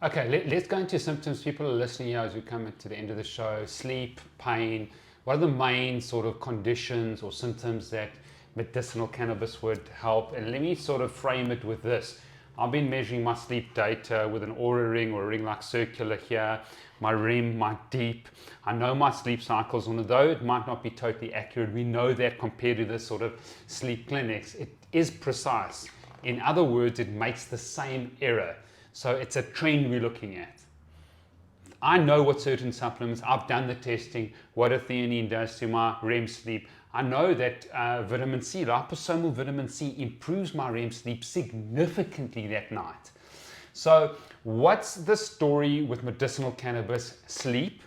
Okay, let's go into symptoms. People are listening here as we come to the end of the show. Sleep, pain. What are the main sort of conditions or symptoms that medicinal cannabis would help? And let me sort of frame it with this. I've been measuring my sleep data with an Oura ring or a ring like circular here, my REM, my deep. I know my sleep cycles, although it might not be totally accurate. We know that compared to the sort of sleep clinics, it is precise. In other words, it makes the same error. So it's a trend we're looking at. I know what certain supplements, I've done the testing, what a theanine does to my REM sleep. I know that vitamin C, liposomal vitamin C, improves my REM sleep significantly that night. So what's the story with medicinal cannabis? Sleep,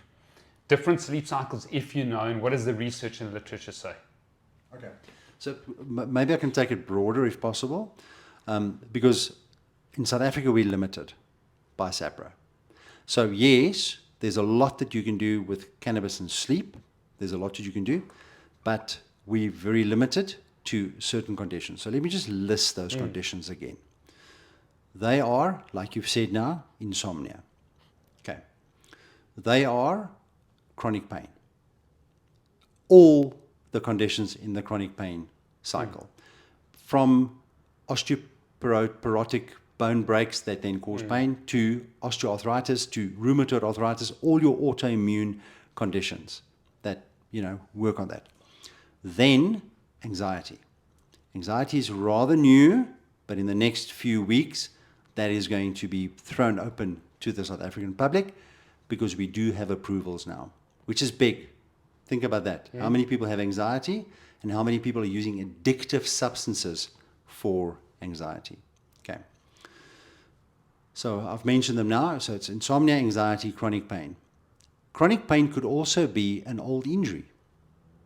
different sleep cycles if you know, and what does the research and the literature say? Okay. So maybe I can take it broader if possible, because in South Africa we're limited by SAPRA. So yes, there's a lot that you can do with cannabis and sleep. There's a lot that you can do, but we're very limited to certain conditions. So let me just list those conditions again. They are, like you've said now, insomnia. Okay. They are chronic pain. All the conditions in the chronic pain cycle. From osteoporotic bone breaks that then cause pain, to osteoarthritis, to rheumatoid arthritis, all your autoimmune conditions that, work on that. Then anxiety. Anxiety is rather new, but in the next few weeks, that is going to be thrown open to the South African public because we do have approvals now, which is big. Think about that. How many people have anxiety and how many people are using addictive substances for anxiety? Okay. So I've mentioned them now. So it's insomnia, anxiety, chronic pain. Chronic pain could also be an old injury.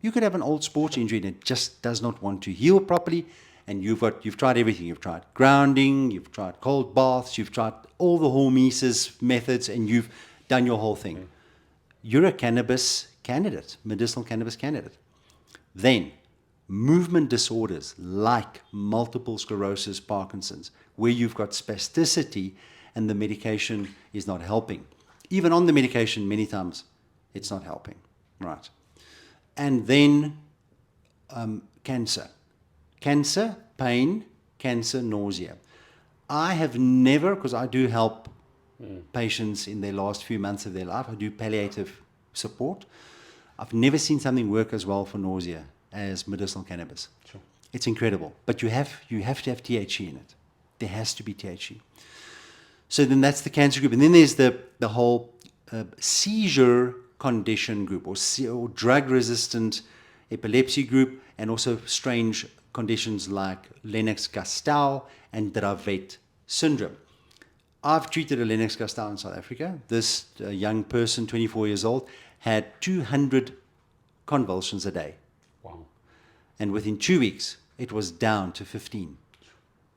You could have an old sports injury that just does not want to heal properly, and you've tried everything. You've tried grounding, you've tried cold baths, you've tried all the hormesis methods, and you've done your whole thing. You're a cannabis candidate, medicinal cannabis candidate. Then, movement disorders like multiple sclerosis, Parkinson's, where you've got spasticity and the medication is not helping. Even on the medication, many times, it's not helping, right? And then cancer. Cancer, pain, cancer, nausea. I have never, because I do help patients in their last few months of their life, I do palliative support. I've never seen something work as well for nausea as medicinal cannabis. Sure. It's incredible. But you have to have THC in it. There has to be THC. So then that's the cancer group. And then there's the whole seizure condition group or drug-resistant epilepsy group, and also strange conditions like Lennox-Gastaut and Dravet syndrome. I've treated a Lennox-Gastaut in South Africa. This young person, 24 years old, had 200 convulsions a day. Wow. And within 2 weeks, it was down to 15,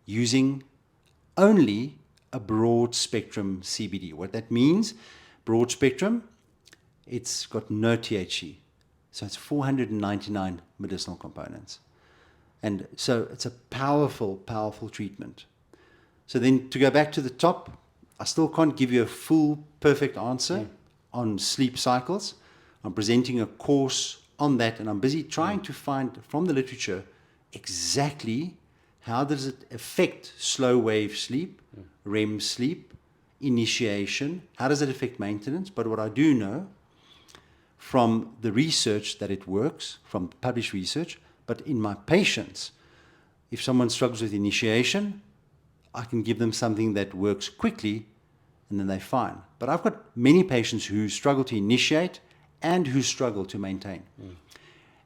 using only a broad spectrum CBD. What that means, broad spectrum, it's got no THC. So it's 499 medicinal components. And so it's a powerful, powerful treatment. So then to go back to the top, I still can't give you a full, perfect answer on sleep cycles. I'm presenting a course on that, and I'm busy trying to find from the literature exactly how does it affect slow wave sleep, REM sleep, initiation, how does it affect maintenance. But what I do know from the research that it works, from published research, but in my patients, if someone struggles with initiation, I can give them something that works quickly and then they're fine. But I've got many patients who struggle to initiate and who struggle to maintain.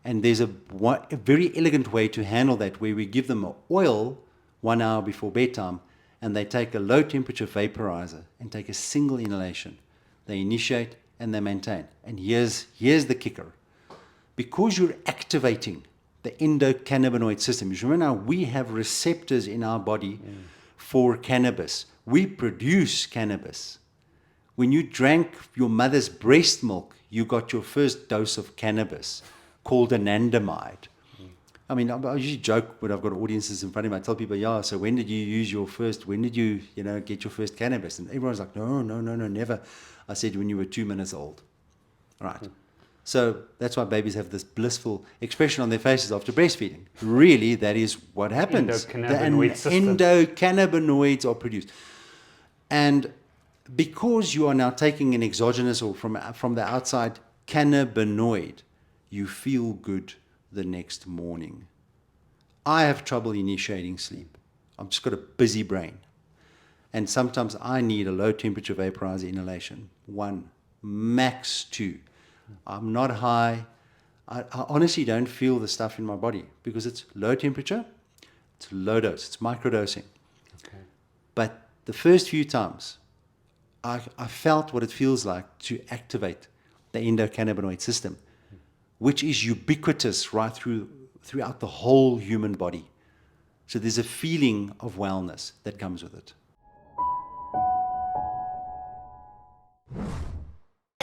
And there's a very elegant way to handle that, where we give them an oil 1 hour before bedtime and they take a low temperature vaporizer and take a single inhalation. They initiate and they maintain. And here's the kicker. Because you're activating the endocannabinoid system. You remember now, we have receptors in our body for cannabis. We produce cannabis. When you drank your mother's breast milk, you got your first dose of cannabis called anandamide. I mean, I usually joke when I've got audiences in front of me. I tell people, yeah, so when did you get your first cannabis? And everyone's like, no, never. I said, when you were 2 minutes old. Right. So that's why babies have this blissful expression on their faces after breastfeeding. Really, that is what happens. Endocannabinoid system. Endocannabinoids are produced. And because you are now taking an exogenous or from the outside cannabinoid, you feel good the next morning. I have trouble initiating sleep. I've just got a busy brain. And sometimes I need a low temperature vaporizer inhalation. 1, max 2. I'm not high. I honestly don't feel the stuff in my body because it's low temperature, it's low dose, it's microdosing. Okay. But the first few times, I felt what it feels like to activate the endocannabinoid system, which is ubiquitous right throughout the whole human body. So there's a feeling of wellness that comes with it.